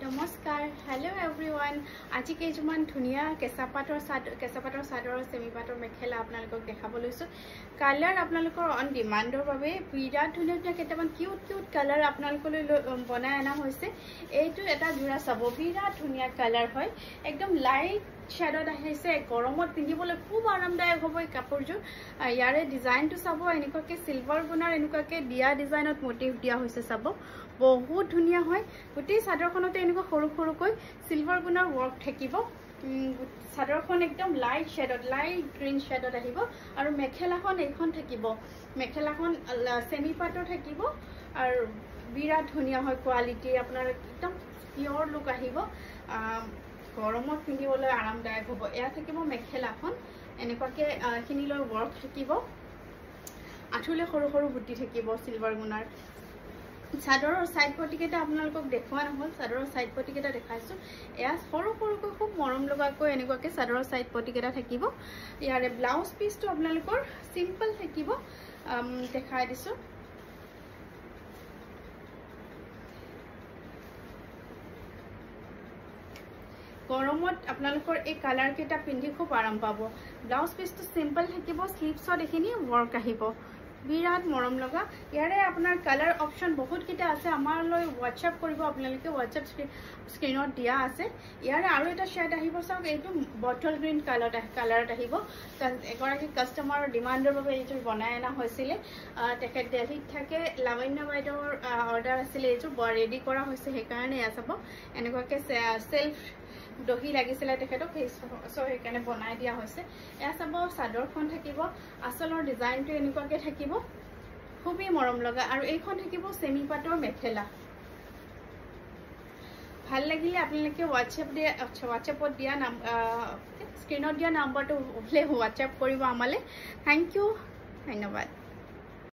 নমস্কাৰ hello' everyone আজি কেইজনমান ধুনীয়া কেঁচাপাতৰ চাদৰ চেমি পাতৰ মেখেলা আপোনালোকক দেখাব লৈছোঁ কালাৰ আপোনালোকৰ অন ডিমাণ্ডৰ বাবে বিৰাট ধুনীয়া ধুনীয়া কেইটামান কিউট কালাৰ আপোনালোকলৈ বনাই অনা হৈছে এইটো এটা জোৰা চাব বিৰাট ধুনীয়া কালাৰ হয় একদম লাইট শ্বেডত আহিছে গৰমত পিন্ধিবলৈ খুব আৰামদায়ক হ'ব এই কাপোৰযোৰ ইয়াৰে ডিজাইনটো চাব এনেকুৱাকৈ চিলভাৰ গুণাৰ এনেকুৱাকৈ দিয়া ডিজাইনত মোটিভ দিয়া হৈছে চাব বহুত ধুনীয়া হয় গোটেই চাদৰখনতে এনেকুৱা সৰু সৰুকৈ চিলভাৰ গুণাৰ ৱৰ্ক থাকিব চাদৰখন একদম লাইট শ্বেডত লাইট গ্ৰীণ শ্বেডত আহিব আৰু মেখেলাখন এইখন থাকিব মেখেলাখন চেমি পাতৰ থাকিব আৰু বিৰাট ধুনীয়া হয় কোৱালিটি আপোনাৰ একদম পিয়ৰ লুক আহিব গৰমত পিন্ধিবলৈ আৰামদায়ক হ'ব এয়া থাকিব মেখেলাখন এনেকুৱাকৈ এইখিনিলৈ ৱৰ্ক থাকিব আঁঠুলৈ সৰু সৰু বুটি থাকিব চিলভাৰ গুণাৰ চাদৰৰ সাইড পটিকেটা আপোনালোকক দেখুৱা নহল চাদৰৰ সাইড পটিকেটা দেখাইছো এয়া সৰু সৰুকৈ খুব মৰম লগাকৈ এনেকুৱাকৈ চাদৰৰ সাইড পটিকেটা থাকিব ইয়াৰে ব্লাউজ পিসটো আপোনালোকৰ সিম্পল থাকিব দেখাই দিছো গৰমত আপোনালোকৰ এই কালাৰ কেটা পিন্ধি খুব আৰাম পাব ব্লাউজ পিসটো সিম্পল থাকিব স্লিভছত এখিনি ৱৰ্ক আহিব বিৰাট মৰম লগা ইয়াৰে আপোনাৰ কালাৰ অপশন বহুত কিটা আছে আমাৰলৈ WhatsApp কৰিব আপোনালোকে WhatsApp স্ক্ৰিনত দিয়া আছে ইয়াৰে আৰু এটা শেড আহিব চাওক এইটো বটল গ্ৰীণ কালাৰত আহিব এগৰাকী কাস্টমাৰৰ ডিমাণ্ডৰ বাবে এইটো বনাই আনা হৈছিল তেখেত দিল্লীত থাকে লাৱণ্য বাইদেউৰ অৰ্ডাৰ আছিল এইটো ৰেডি কৰা হৈছে সেইকাৰণে এয়া চাব এনেকুৱাকৈ সেলফ দহি লাগিছিলে তেখেতক সেইকাৰণে বনাই দিয়া হৈছে এয়া চাব চাদৰখন থাকিব আচলৰ ডিজাইনটো এনেকুৱাকৈ থাকিব খুবেই মৰম লগা আৰু এইখন থাকিব চেমি পাতৰ মেখেলা ভাল লাগিলে আপোনালোকে WhatsAppত দিয়া স্ক্ৰিনত দিয়া নম্বৰটো WhatsApp কৰিব আমালে থ্যাংক ইউ ধন্যবাদ